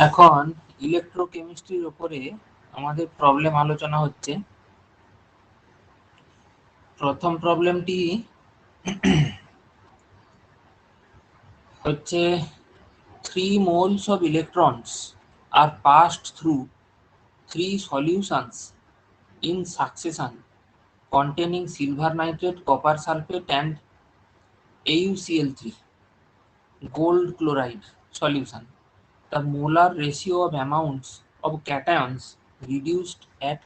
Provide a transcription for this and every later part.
এখন ইলেকট্রোকেমিস্ট্রির উপরে আমাদের প্রবলেম আলোচনা হচ্ছে। প্রথম প্রবলেমটি হচ্ছে 3 moles of electrons are passed through 3 solutions in succession containing silver nitrate, copper sulfate and AuCl3 gold chloride solution. The molar ratio of amounts of cations reduced at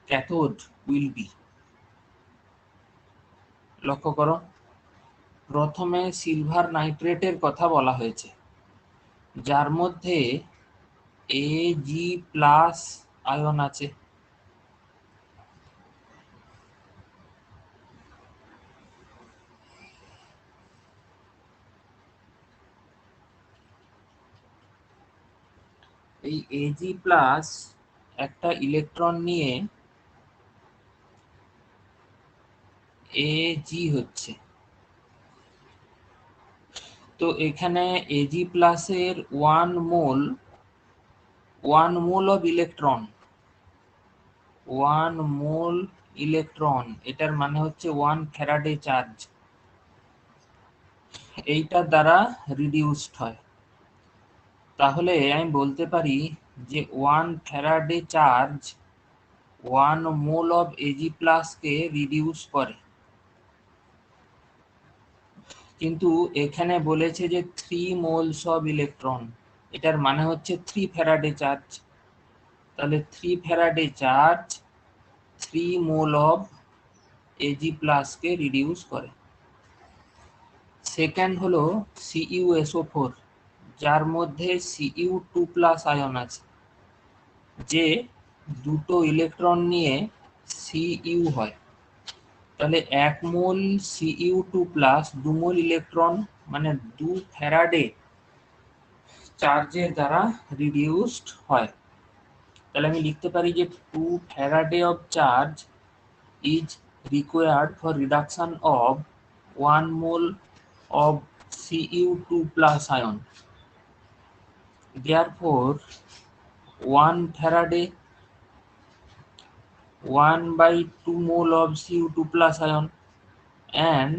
cathode will be. লক্ষ্য করো, প্রথমে silver নাইট্রেটের কথা বলা হয়েছে, যার মধ্যে Ag+ ion আছে। এই Ag+ একটা ইলেকট্রন নিয়ে Ag হচ্ছে। তো এখানে Ag+ এর 1 মোল অফ ইলেকট্রন, এটার মানে হচ্ছে 1 ফ্যারাডে চার্জ, এইটার দ্বারা রিডিউসড হয়। তাহলে আমি বলতে পারি যে 1 Faraday charge 1 mole of Ag+ K reduce করে। কিন্তু এখানে বলেছে যে 3 মোলস অফ ইলেকট্রন, এটার মানে হচ্ছে 3 ফ্যারাডে চার্জ। তাহলে 3 Faraday charge 3 mole of Ag+ K reduce করে। সেকেন্ড হলো CuSO4, যার মধ্যে Cu2+ আয়ন আছে, যে দুটো ইলেকট্রন নিয়ে Cu হয়। তাহলে 1 মোল Cu2+ 2 মোল ইলেকট্রন মানে 2 ফ্যারাডে চার্জের দ্বারা রিডিউসড হয়। তাহলে আমি লিখতে পারি যে 2 Faraday of charge is required for reduction of 1 mole of Cu2+ ion. Therefore, 1 Faraday 1/2 mole of Cu2+ ion and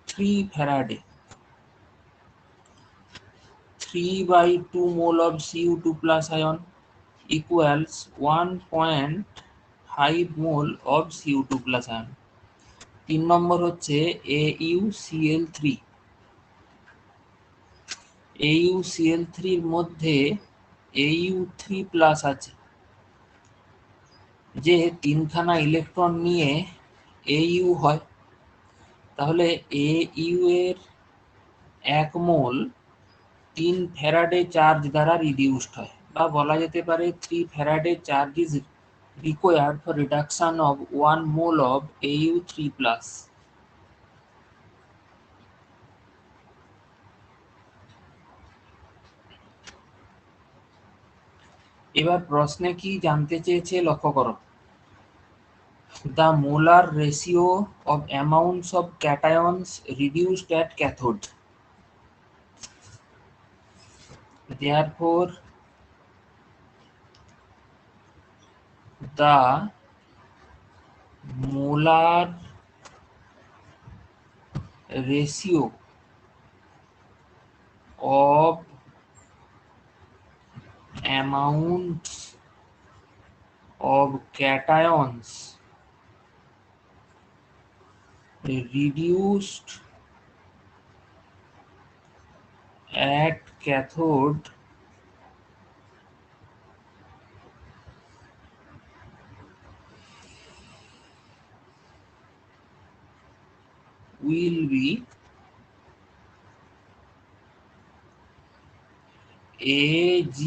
3 Faraday 3/2 mole of Cu2+ ion equals 1.5 mole of Cu2+ ion. 3 নম্বর হচ্ছে AuCl3। AuCl3 এর মধ্যে Au3+ আছে, যে 3খানা electron নিয়ে Au হয়। তাহলে Au এর 1 মোল 3 Faraday charge দ্বারা রিডিউসড হয়, বা বলা যেতে পারে 3 Faraday charge is required for reduction of 1 mole of Au3+। এবার প্রশ্নে কি জানতে চেয়েছে লক্ষ্য করো। The molar ratio of amounts of cations reduced at cathode. Therefore, the molar ratio of amounts of cations reduced at cathode will be Ag+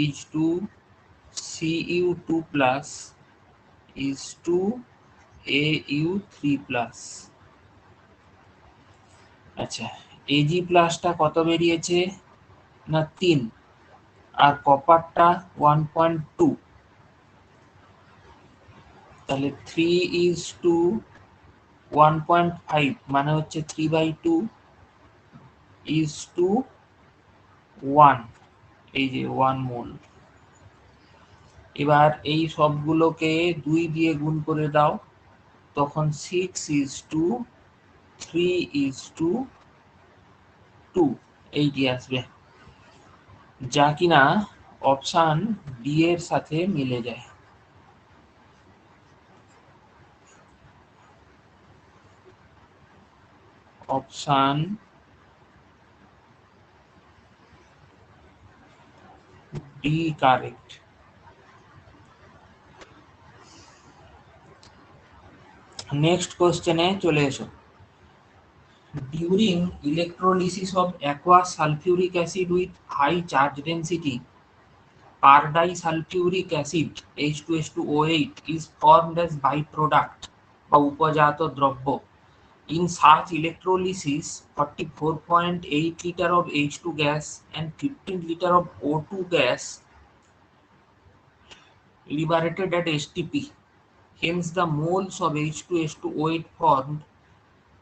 is to Cu2+ is to Au3+। আচ্ছা, Ag+টা কত বেরিয়েছে না 3, আর কপারটা 1.2, তাহলে 3:1.5 মানে হচ্ছে 3/2 is to 1, এই যে 1 মোল। এবার এই সবগুলোকে 2 দিয়ে গুণ করে দাও, তখন 6:3:2 এইটি আসবে, যা কিনা অপশান ডি এর সাথে মিলে যায়। Option D correct. নেক্সট কোশ্চেনে চলে এসো। During electrolysis of aqueous sulfuric acid with high charge density, pardisulfuric acid H2S2O8 is formed as byproduct বা উপজাত দ্রব্য। In such electrolysis, 44.8 liter of H2 gas and 15 liter of O2 gas liberated at STP. Hence, the moles of H2S2O8 formed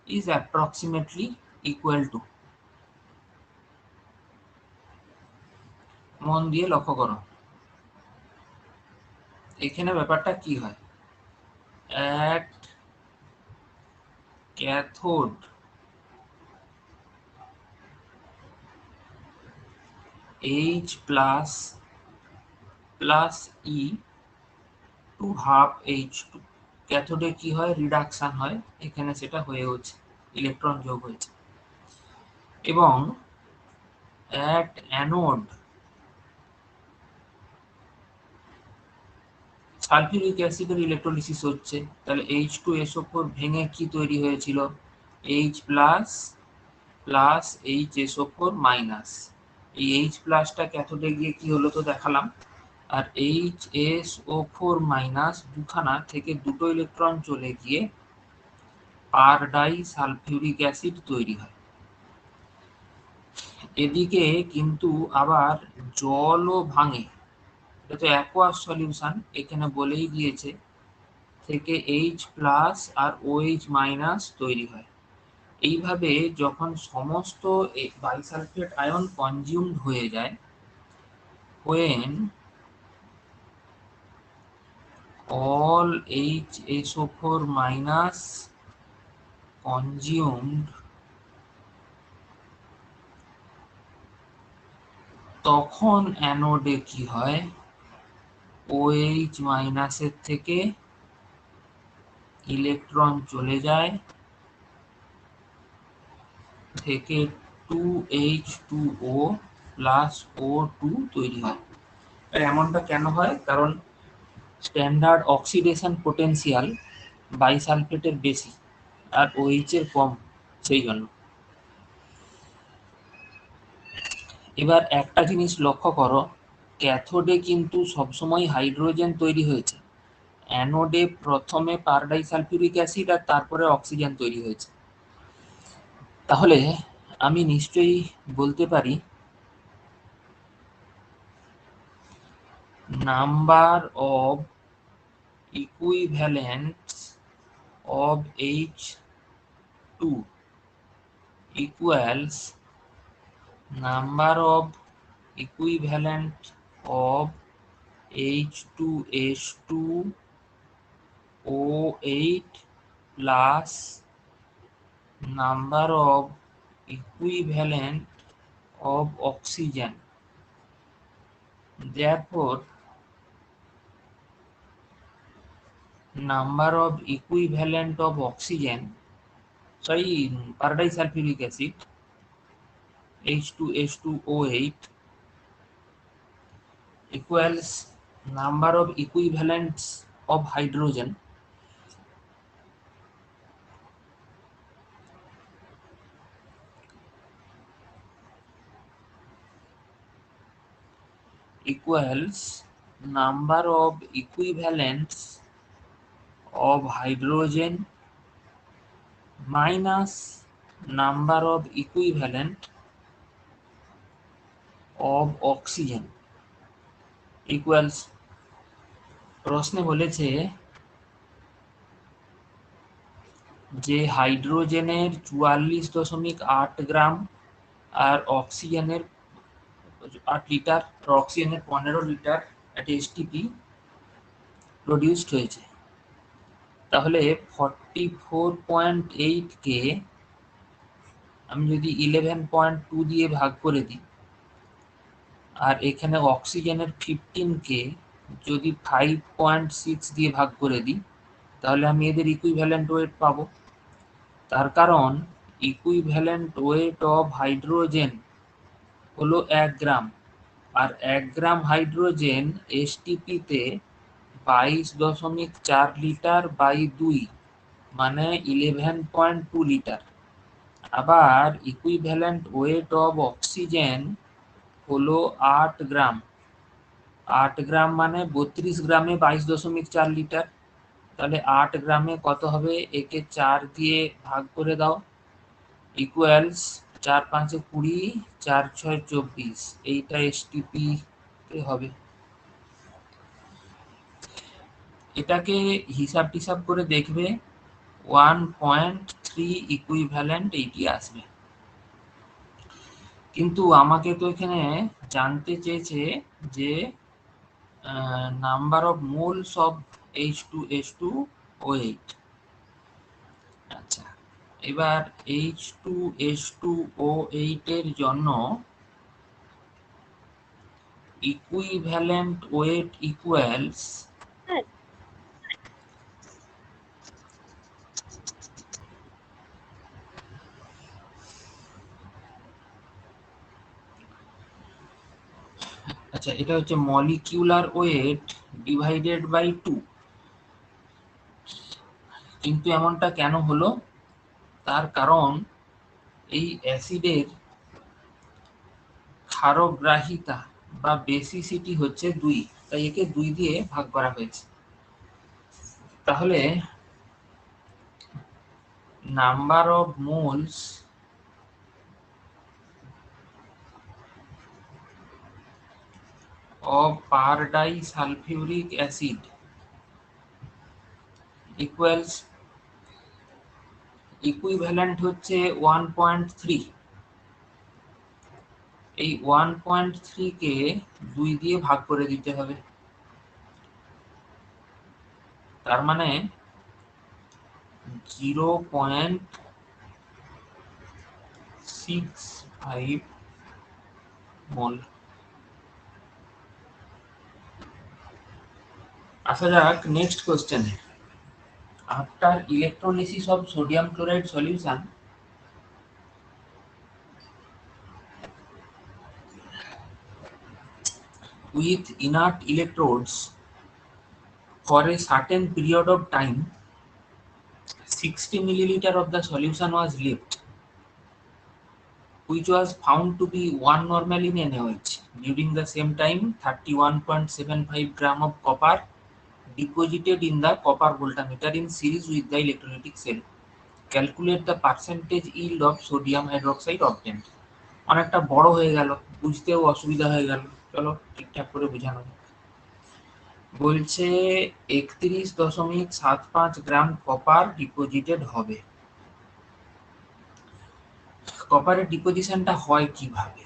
is approximately equal to, মন দিয়ে লক্ষ্য করো এখানে ব্যাপারটা কি হয়। at cathode H plus E to half H2, ক্যাথোডে কি হয়, রিডাকশন হয়, এখানে সেটা হয়ে হচ্ছে, ইলেকট্রন যোগ হয়েছে। এবং at অ্যানোড সালফিউরিক অ্যাসিডের ইলেকট্রোলিসিস হচ্ছে, তাহলে H2SO4 ভেঙে কি তৈরি হয়েছিল, H plus plus HSO4 minus. এই H প্লাসটা ক্যাথোডে গিয়ে কি হলো তো দেখালাম, আর HSO4 মাইনাস দুখানা থেকে দুটো ইলেকট্রন চলে গিয়ে পারডাই সালফিউরিক অ্যাসিড তৈরি হয়। এদিকে কিন্তু আবার জলও ভাঙে, এটা তো অ্যাকোয়াস সলিউশন, এখানে বলেই দিয়েছে, থেকে H প্লাস আর OH মাইনাস তৈরি হয়। এইভাবে যখন সমস্ত বাইসালফেট আয়ন কনজিউমড হয়ে যায়, when all HSO4 minus consumed, তখন অ্যানোডে কি হয়, OH মাইনাসের থেকে ইলেকট্রন চলে যায়, থেকে 2H2O প্লাস O2 তৈরি হয়। এমনটা কেন হয়, কারণ স্ট্যান্ডার্ড অক্সিডেশন পোটেনশিয়াল বাইসালফেটের বেশি আর OH এর কম, সেই জন্য। এবার একটা জিনিস লক্ষ্য করো, ক্যাথোডে কিন্তু সবসময় হাইড্রোজেন তৈরি হয়েছে, অ্যানোডে প্রথমে পারডাইসালফিউরিক অ্যাসিড আর তারপরে অক্সিজেন তৈরি হয়েছে। তাহলে আমি নিশ্চয়ই বলতে পারি number of equivalents of H2 equals number of equivalent of H2S2O8 plus number of equivalent of oxygen. Therefore, number of equivalent of oxygen, pardisulfuric acid H2S2O8 equals number of equivalents of hydrogen equals number of equivalents of hydrogen minus number of equivalent of oxygen equals, প্রশ্নে বলেছে যে হাইড্রোজেনের 44.8 গ্রাম আর অক্সিজেনের 8 litre, অক্সিজেনের 15 litre একটা STP produced হয়েছে। তাহলে 44.8 কে আমি যদি 11.2 দিয়ে ভাগ করে দিই, আর এখানে অক্সিজেনের 15 কে যদি 5.6 দিয়ে ভাগ করে দিই, তাহলে আমি এদের ইকুইভ্যালেন্ট ওয়েট পাবো। তার কারণ ইকুইভ্যালেন্ট ওয়েট অফ হাইড্রোজেন হলো 1 গ্রাম, আর 1 গ্রাম হাইড্রোজেন এসটিপিতে 22.4 লিটার বাই 2 মানে 11.2 লিটার। আবার ইকুইভ্যালেন্ট ওয়েট অফ অক্সিজেন হলো 8 গ্রাম। 8 গ্রাম মানে 32 গ্রামে 22.4 লিটার। তাহলে 8 গ্রামে কত হবে, একে 4 দিয়ে ভাগ করে দাও, ইকুয়ালস 4 5 20, 4 6 24, এইটা এসটিপি হবে। এটাকে হিসাব টিসাব করে দেখবে 1.3 ইকুইভ্যালেন্ট এইটি আসবে। কিন্তু আমাকে তো এখানে জানতে চেয়েছে যে number of moles of H2S2O8। আচ্ছা, এবার H2S2O8 এর জন্য ইকুইভ্যালেন্ট ওয়েট ইকুয়ালস আচ্ছা, এটা হচ্ছে মলিকিউলার ওয়েট ডিভাইডেড বাই 2। কিন্তু এমনটা কেন হলো? তার কারণ এই অ্যাসিডের ক্ষারগ্রাহিতা বা বেসিসিটি হচ্ছে 2, তাই একে 2 দিয়ে ভাগ করা হয়েছে। তাহলে number of moles of per disulfuric acid equals equivalent হচ্ছে 1.3। এই 1.3 কে 2 দিয়ে ভাগ করে দিতে হবে। তার মানে 0.65 মোল। আসা যাক নেক্সট কোশ্চেনে। After electrolysis of sodium chloride solution, with inert electrodes for a certain period of time, 60 milliliter of the solution was left, which was found to be 1 normal in NaOH. During the same time, 31.75 gram of copper deposited in the copper voltameter in series with the electrolytic cell. Calculate the percentage yield of sodium hydroxide obtained. অনেকটা বড় হয়ে গেল, বুঝতেও অসুবিধা হয়ে গেল, চলো ঠিকঠাক করে বোঝানো। বলছে 31.75 গ্রাম কপার ডিপোজিটেড হবে। কপারের ডিপোজিশনটা হয় কিভাবে?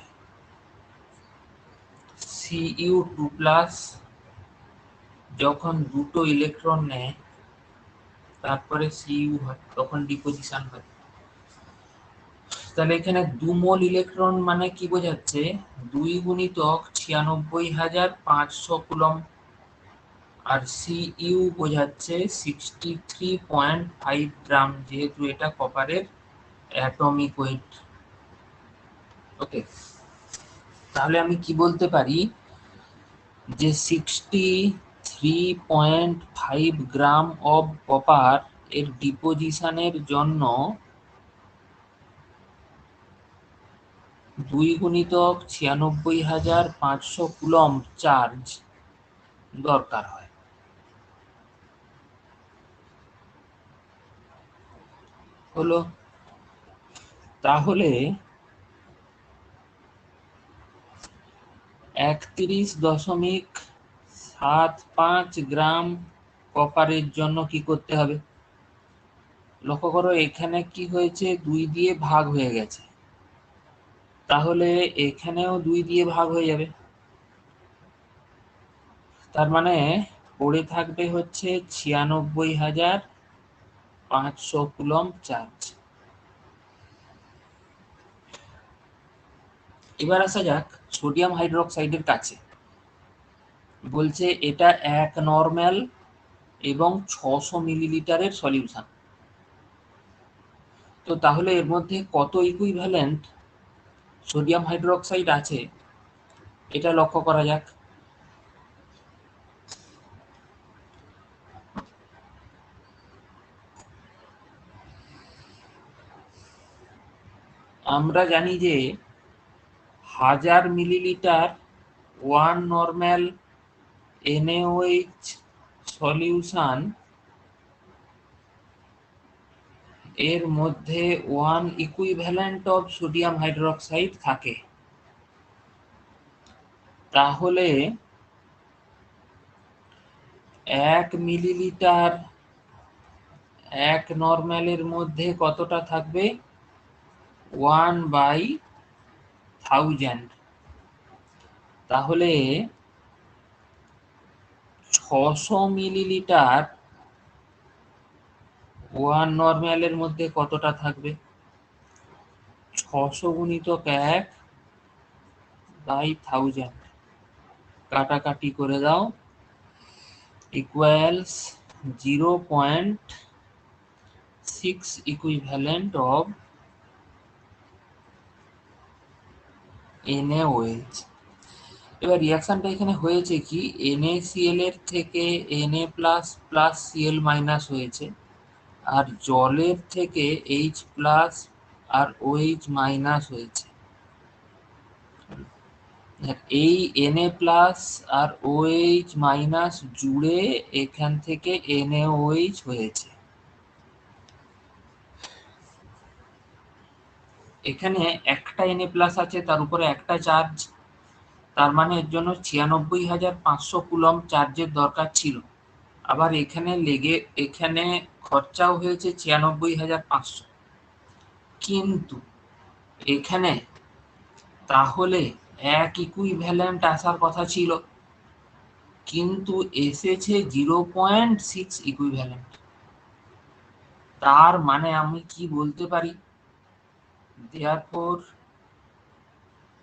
Cu2+ যখন দুটো ইলেকট্রন নেয়, তারপরে Cu হয়, তখন ডিপোজিশন হয়। তাহলে এখানে 2 মোল ইলেকট্রন মানে কি বোঝাচ্ছে? 2 গুণিতক 96,500 কুলম্ব। আর Cu বোঝাচ্ছে 63.5 গ্রাম, যেহেতু এটা কপারের অ্যাটমিক ওয়েট। ওকে, তাহলে আমি কি বলতে পারি যে 63.5 গ্রাম অফ কপার এর ডিপোজিশনের জন্য 2 গুণিতক 96,500 কুলম্ব চার্জ দরকার হয়। হলো, তাহলে 31.75 গ্রাম কপারের জন্য কি করতে হবে? লক্ষ্য করো এখানে কি হয়েছে, 2 দিয়ে ভাগ হয়ে গেছে। তাহলে এখানেও 2 দিয়ে ভাগ হয়ে যাবে, তার মানে পড়ে থাকবে হচ্ছে 96,500 কুলম্ব চার্জ। এবার আসা যাক সোডিয়াম হাইড্রোক্সাইডের কাছে। বলছে এটা 1 নরমাল এবং 600 মিলিলিটারের সলিউশন। তো তাহলে এর মধ্যে কত ইকুইভ্যালেন্ট সোডিয়াম হাইড্রোক্সাইড আছে এটা লক্ষ্য করা যাক। আমরা জানি যে 1000 মিলিলিটার 1 নরমাল NaOH সলিউশন এর মধ্যে 1 ইকুইভ্যালেন্ট অফ সোডিয়াম হাইড্রোক্সাইড থাকে। তাহলে 1 মিলিলিটার 1 নরমালের মধ্যে কতটা থাকবে? 1/1000। তাহলে 600 মিলিলিটার 1 নরমালের মধ্যে কতটা থাকবে? 600 গুণিতক 1/1000 কাটাকাটি করে দাও, ইকুয়ালস 0.6 ইকুইভ্যালেন্ট অফ NaOH। এবার রিঅ্যাকশনটা এখানে হয়েছে কি, NaCl এর থেকে Na plus plus Cl minus হয়েছে, আর জলের থেকে H প্লাস আর OH মাইনাস হয়েছে। এই Na প্লাস আর OH মাইনাস জুড়ে এখান থেকে NaOH হয়েছে। এখানে একটা Na প্লাস আছে, তার উপরে একটা চার্জ, তার মানে এর জন্য 96,500 কুলম্ব চার্জের দরকার ছিল। আবার এখানে খরচাও হয়েছে 96,500, কিন্তু এখানে তাহলে 1 ইকুইভ্যালেন্ট আসার কথা ছিল, কিন্তু এসেছে 0.6 ইকুইভ্যালেন্ট। তার মানে আমি কি বলতে পারি? therefore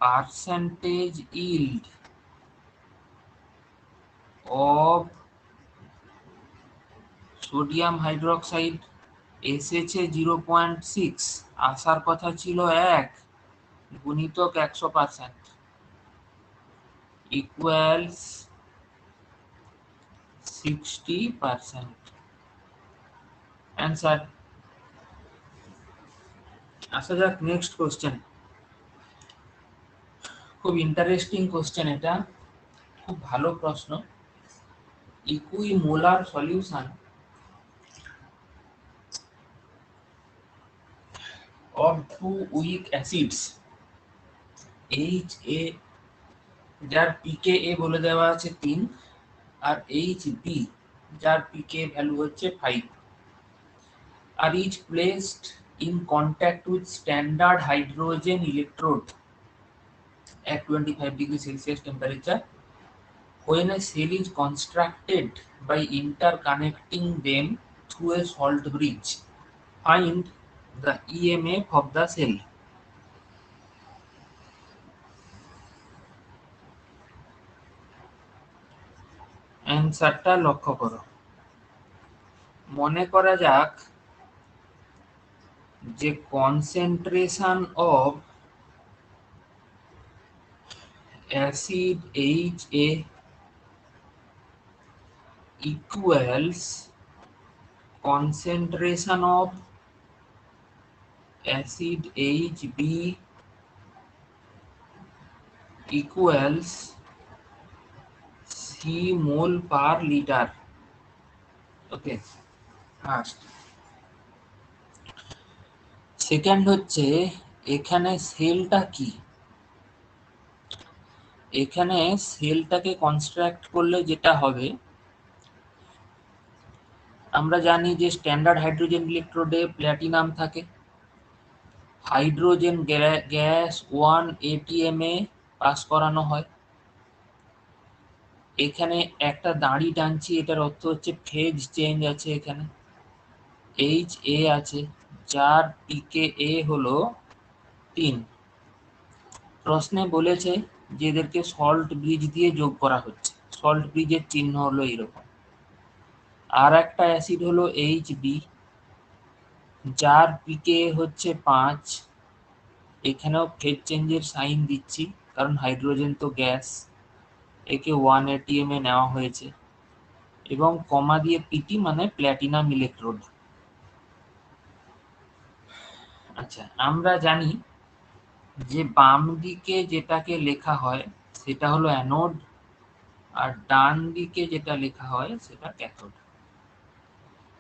percentage yield of sodium hydroxide এসেছে 0.6, আসার কথা ছিল 1 গুণিতক 100% ইকুয়ালস 60%। অ্যান্সার। আসা যাক নেক্সট কোশ্চেন। খুব ইন্টারেস্টিং কোশ্চেন এটা, খুব ভালো প্রশ্ন। ইকুইমোলার solution of two weak acids HA, যার pKa বলে দেওয়া আছে 3, আর HB যার pKa ভ্যালু হচ্ছে 5, are each placed in contact with standard hydrogen electrode at 25 degree Celsius temperature. When a cell is constructed by interconnecting them through a salt bridge, find the EMF of the cell. অ্যান্সারটা লক্ষ্য করো। মনে করা যাক যে concentration of acid HA equals concentration of acid HB equals C mole per liter. Okay, first. Second হচ্ছে এখানে সেলটা কি, এখানে সেলটাকে কনস্ট্রাক্ট করলে যেটা হবে, আমরা জানি যে স্ট্যান্ডার্ড হাইড্রোজেন ইলেকট্রোডে প্ল্যাটিনাম থাকে, hydrogen gas 1 ATM A pass করানো হয়। এখানে একটা দাঁড়ি টানছি, এটার অর্থ হচ্ছে ফেজ চেঞ্জ আছে। এখানে HA আছে, যার pKa হলো 3। প্রশ্নে বলেছে যে এদেরকে সল্ট ব্রিজ দিয়ে যোগ করা হচ্ছে। সল্ট ব্রিজের চিহ্ন হলো এইরকম। আর একটা অ্যাসিড হলো HB, যার pKa হচ্ছে 5। এখানেও ফেজ চেঞ্জের সাইন দিচ্ছি, কারণ হাইড্রোজেন তো গ্যাস। একে 1 ATM এ নেওয়া হয়েছে এবং কমা দিয়ে PT মানে প্ল্যাটিনাম ইলেকট্রোড। আচ্ছা, আমরা জানি যে বাম দিকে যেটাকে লেখা হয় সেটা হলো অ্যানোড, আর ডান দিকে যেটা লেখা হয় সেটা ক্যাথোড।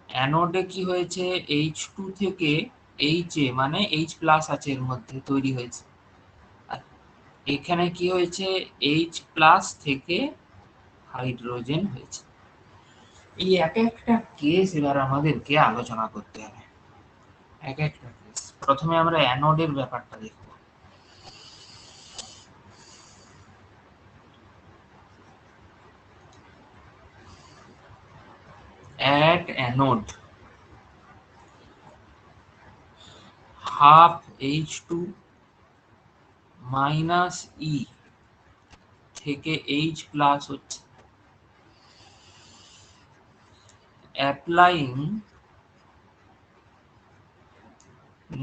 অ্যানোডে কি হয়েছে, H2 থেকে HA মানে H প্লাস আছে এর মধ্যে, তৈরি হয়েছে। আর এখানে কি হয়েছে, H প্লাস থেকে হাইড্রোজেন হয়েছে। এই এক একটা কেস এবার আমাদেরকে আলোচনা করতে হবে, এক একটা কেস। প্রথমে আমরা অ্যানোডের ব্যাপারটা দেখব। At anode, half H2 minus E থেকে H প্লাস হচ্ছে। Applying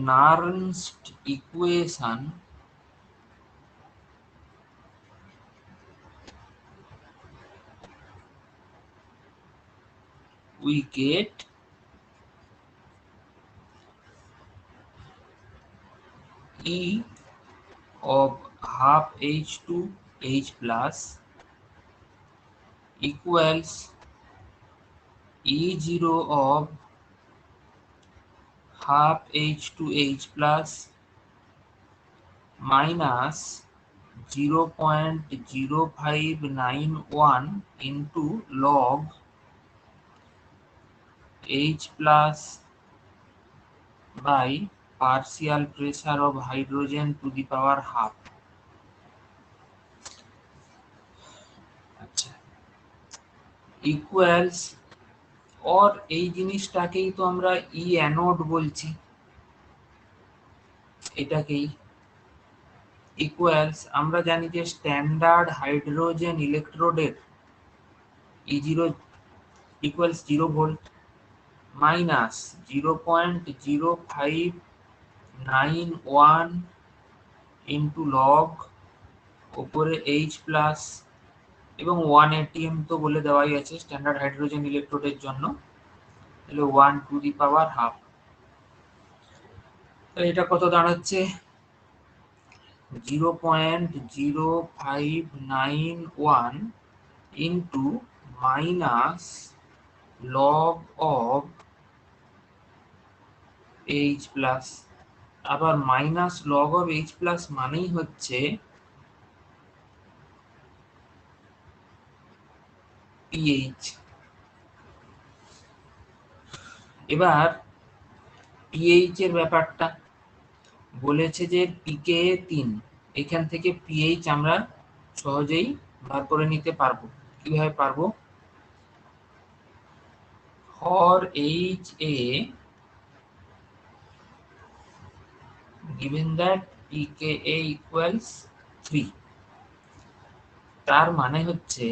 Nernst equation, we get E of half H2 H plus equals E0 of half H2 H plus minus 0.0591 into log H plus by partial pressure of hydrogen to the power half। আচ্ছা, equals, और এই জিনিসটাকেই তো আমরা ই anode বলছি, এটাকেই। Equals, আমরা জানি যে স্ট্যান্ডার্ড হাইড্রোজেন ইলেকট্রোডের E0 equals 0 volt minus 0.0591 into log ওপরে H প্লাস এবং 1 ATM তো বলে দেওয়াই আছে স্ট্যান্ডার্ড হাইড্রোজেন ইলেকট্রোডের জন্য, তাহলে 1 টু দি পাওয়ার হাফ। তাহলে এটা কত দাঁড়াচ্ছে, 0.0591 into minus log of H plus. আবার minus log of H plus মানেই হচ্ছে pH। এবার pH এর ব্যাপারটা বলেছে যে pKa 3, এখান থেকে pH আমরা সহজেই বার করে নিতে পারবো। কিভাবে পারবো, for HA given that pKa equals 3, তার মানে হচ্ছে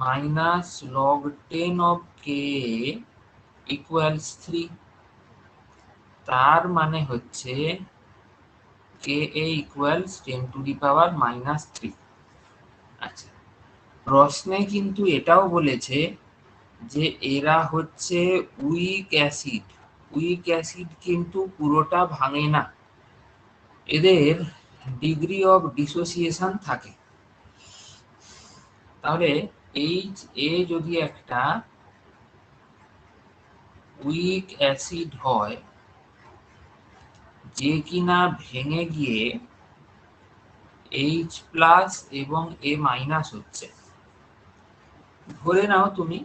minus log 10 of Ka equals 3, তার মানে হচ্ছে Ka equals 10 to the power minus 3। আচ্ছা, প্রশ্নে কিন্তু এটাও বলেছে যে এরা হচ্ছে উইক অ্যাসিড। উইক অ্যাসিড কিন্তু পুরোটা ভাঙে না, এদের ডিগ্রি অফ ডিসোসিয়েশন থাকে। তাহলে HA যদি একটা উইক অ্যাসিড হয় যে কিনা ভেঙে গিয়ে H প্লাস এবং A মাইনাস হচ্ছে, ধরে নাও তুমি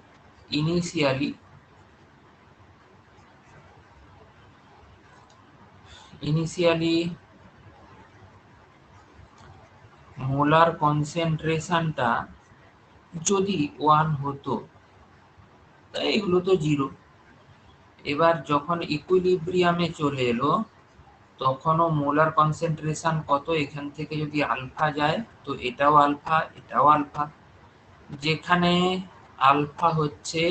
ইনিশিয়ালি ইনিশিয়ালি মোলার কনসেন্ট্রেশনটা যদি 1 হতো, তাই এগুলো তো 0। এবার যখন ইকুইলিব্রিয়ামে চলে এলো, তখনও মোলার কনসেন্ট্রেশন কত, এখান থেকে যদি আলফা যায় তো এটাও আলফা, এটাও আলফা। যেখানে আলফা হচ্ছে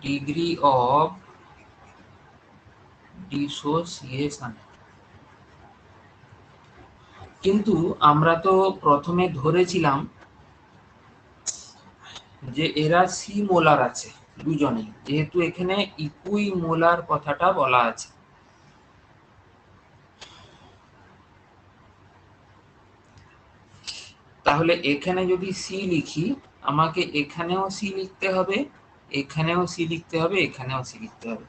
ডিগ্রি অফ ডিসোসিয়েশন। কিন্তু আমরা তো প্রথমে ধরেছিলাম যে এরা সি মোলার আছে দুজনেই, যেহেতু এখানে ইকুই মোলার কথাটা বলা আছে। তাহলে এখানে যদি সি লিখি, আমাকে এখানেও সি লিখতে হবে, এখানেও সি লিখতে হবে, এখানেও সি লিখতে হবে।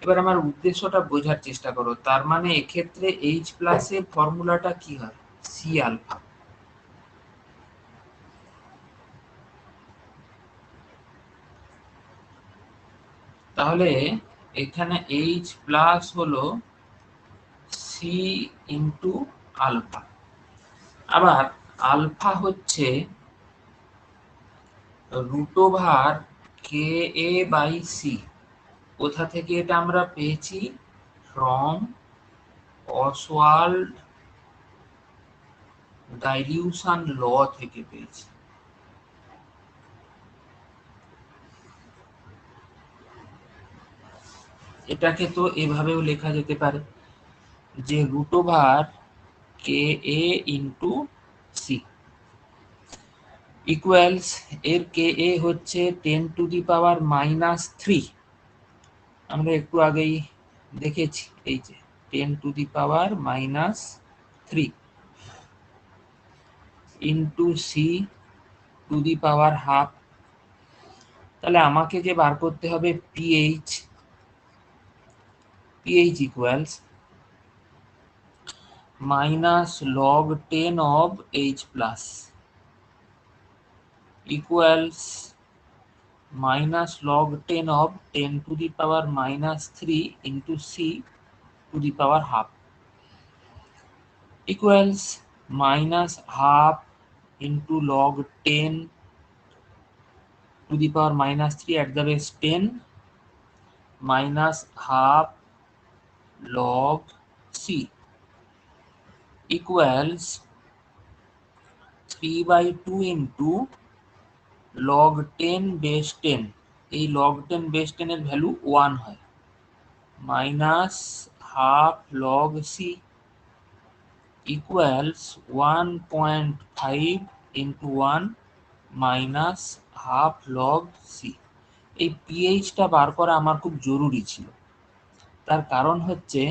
এবার আমার উদ্দেশ্যটা বোঝার চেষ্টা করো। তার মানে এক্ষেত্রে এইচ প্লাস এর ফর্মুলাটা কি হয়, সি আলফা। তাহলে এখানে এইচ প্লাস হলো সি ইন্টু আলফা। আবার আলফা হচ্ছে root over K A by C. কোথা থেকে এটা আমরা পেয়েছি, ফ্রম অসওয়াল্ড ডাইলিউশন ল থেকে পেয়েছি। এটাকে তো এভাবেও লেখা যেতে পারে যে রুট ওভার কে এ ইন্টু সি ইকুয়ালস, এর কে এ হচ্ছে 10⁻³ আমরা একটু আগেই দেখেছি, এই যে 10⁻³ into C to the power half. তাহলে আমাকে যে বার করতে হবে pH, pH equals -log10 of H plus equals -log10 of 10⁻³ into C to the power half equals -half into log10 to the power -3 at the base 10 minus half log C equals 3/2 into log10 base 10। এই log10 base 10 এর value 1 হয়, minus half log C equals 1.5 into 1 minus half log C. এই পিএইচটা বার করা আমার খুব জরুরি ছিল। তার কারণ হচ্ছে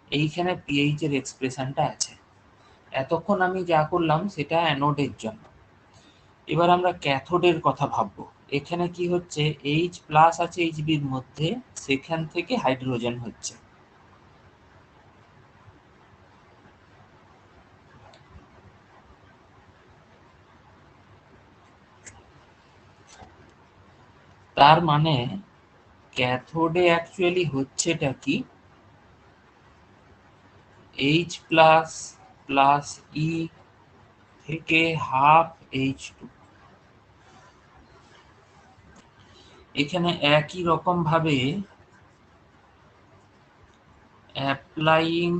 এইখানে পিএইচ এর এক্সপ্রেশনটা আছে। এতক্ষণ আমি যা করলাম সেটা অ্যানোডের জন্য। এবার আমরা ক্যাথোডের কথা ভাববো। এখানে কি হচ্ছে, এইচ প্লাস আছে এইচবির মধ্যে, সেখান থেকে হাইড্রোজেন হচ্ছে। তার মানে ক্যাথোডে অ্যাকচুয়ালি হচ্ছেটা কি, এইচ প্লাস প্লাস ই থেকে হাফ H2। এখানে একই রকম ভাবে applying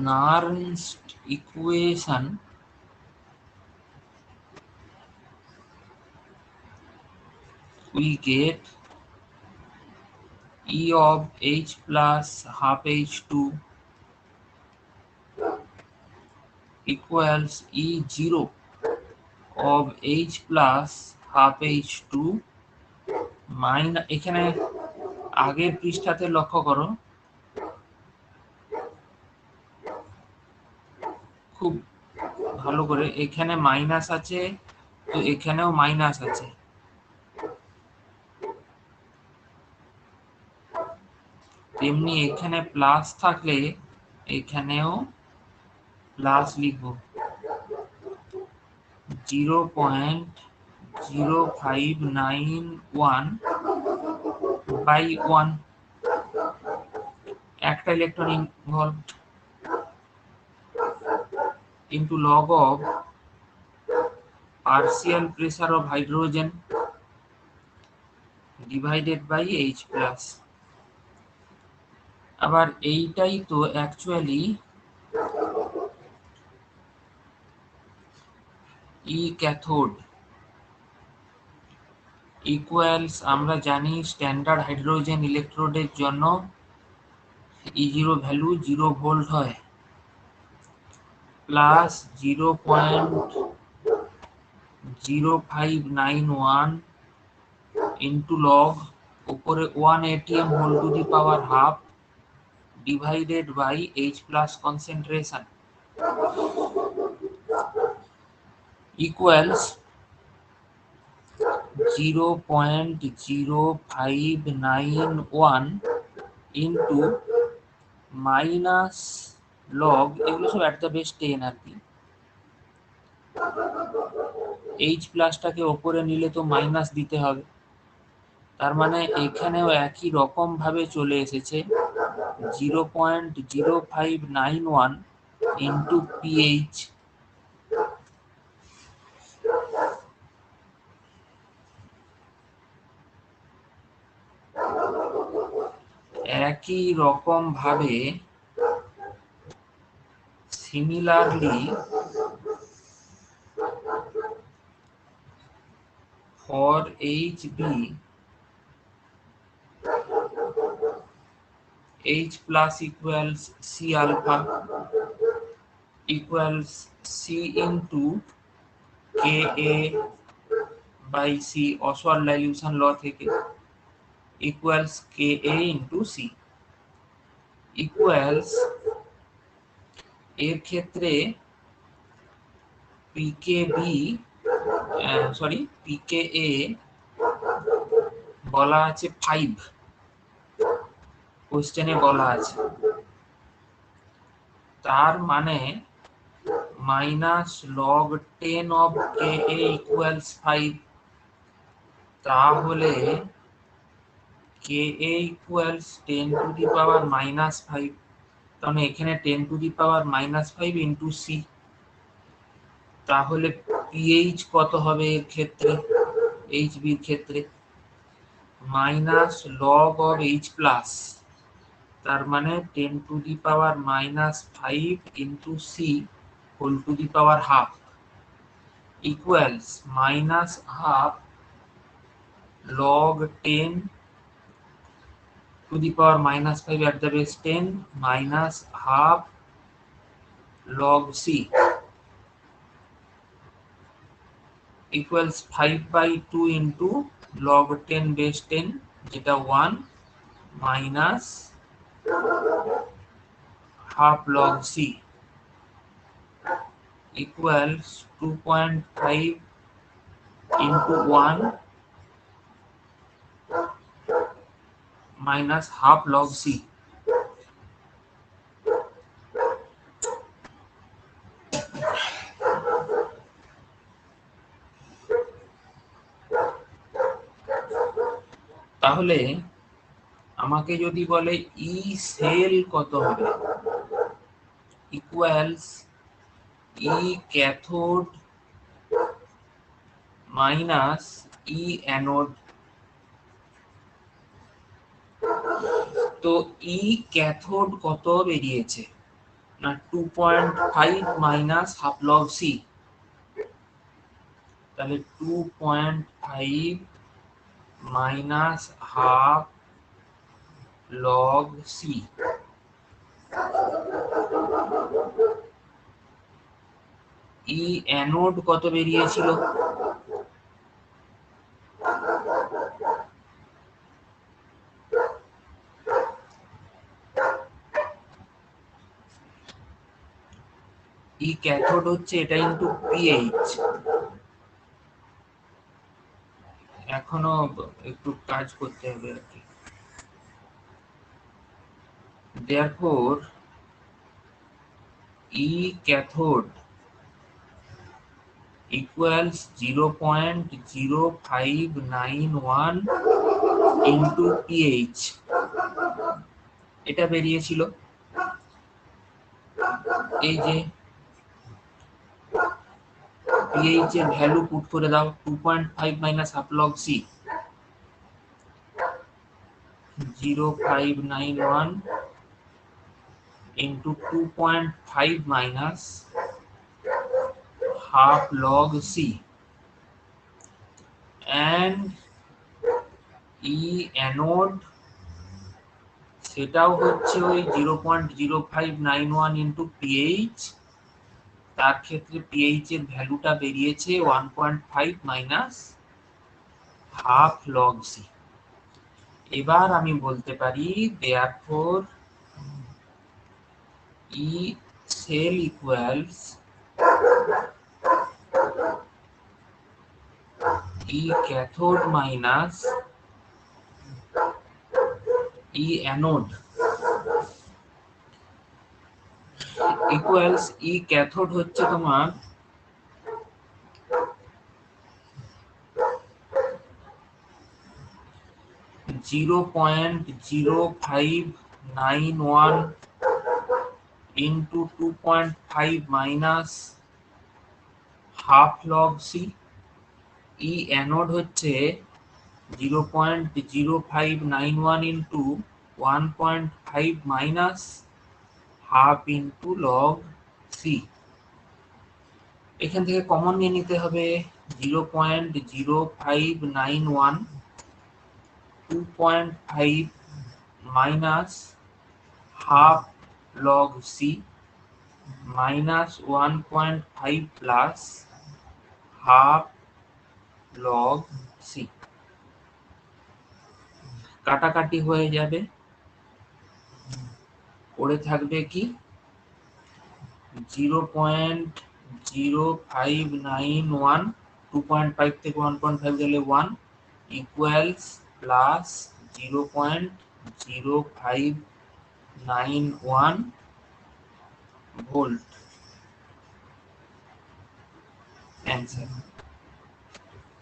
Nernst equation we get E of H plus half H2 equals E0 of H plus half H2 minus, এখানে আগের পৃষ্ঠাতে লক্ষ্য করো খুব ভালো করে, এখানে মাইনাস আছে তো এখানেও মাইনাস আছে, তেমনি এখানে প্লাস থাকলে এখানেও প্লাস লিখব। 0.0591 by 1, একটা electron involved, into log of partial pressure of hydrogen divided by H plus। আবার এইটাই তো অ্যাকচুয়ালি E ক্যাথোড ইকুয়ালস, আমরা জানি স্ট্যান্ডার্ড হাইড্রোজেন ইলেকট্রোডের জন্য E0 ভ্যালু 0 ভোল্ট হয়, প্লাস 0.0591 ইন্টু লগ উপরে 1 atm whole to the power half divided by H plus concentration equals 0.0591 into minus log, এগুলো সব at the base 10 আর কি। H প্লাসটাকে ওপরে নিলে তো মাইনাস দিতে হবে, তার মানে এখানেও একই রকম ভাবে চলে এসেছে 0.0591 into pH, একই রকম ভাবে similarly for HB, H plus equals C alpha equals C into Ka by C, Oswald dilution law থেকে equals Ka into C equals, এর ক্ষেত্রে pKa বলা আছে 5, কোশ্চেনে বলা আছে, তার মানে minus log 10 of Ka equals 5, তাহলে Ka equals 10 to the power minus 5, তাহলে এখানে 10 to the power minus 5 into C, তাহলে পিএইচ কত হবে এর ক্ষেত্রে, এইচবি এর ক্ষেত্রে minus log of H plus, তার মানে 10 to the power minus 5 into C whole to the power half equals minus half log 10 to the power minus 5 at the base 10 minus half log C equals 5/2 into log 10 base 10 যেটা 1 minus half log C equals 2.5 into 1 minus half log C। তাহলে আমাকে যদি বলে ই sell কত হবে, equals ই cathode minus E anode, তো ই cathode কত বেরিয়েছে না 2.5 মাইনাস হাফ লগ সি, তাহলে 2.5 minus half log C E anode কত বেরিয়েছিল, ই ক্যাথোড হচ্ছে এটা ইনটু পিএইচ, এখনো একটু কাজ করতে হবে আর কি। therefore E cathode equals 0.0591 into pH, এটা বেরিয়েছিল। এই যে পিএইচ এর ভ্যালু পুট করে দাও, 2.5 minus half log C, 0591 into 2.5 minus half log C, and E anode সেটাও হচ্ছে ওই 0.0591 into pH, তার ক্ষেত্রে pH এর ভ্যালুটা বেরিয়েছে 1.5 মাইনাস হাফ লগ C। এবার আমি বলতে পারি therefore E cell equals E cathode minus E anode equals E cathode হচ্ছে তোমার 0.0591 into 2.5 minus half log C, E anode হচ্ছে 0.0591 into 1.5 minus half into log C। এখান থেকে কমন নিয়ে নিতে হবে 0.0591, 2.5 minus half log C minus 1.5 plus half log C, কাটাকাটি হয়ে যাবে, পড়ে থাকবে কি 0.0591, 2.5 থেকে 1.5 গেলে 1 equals plus 0.0591 ভোল্ট। অ্যান্সার।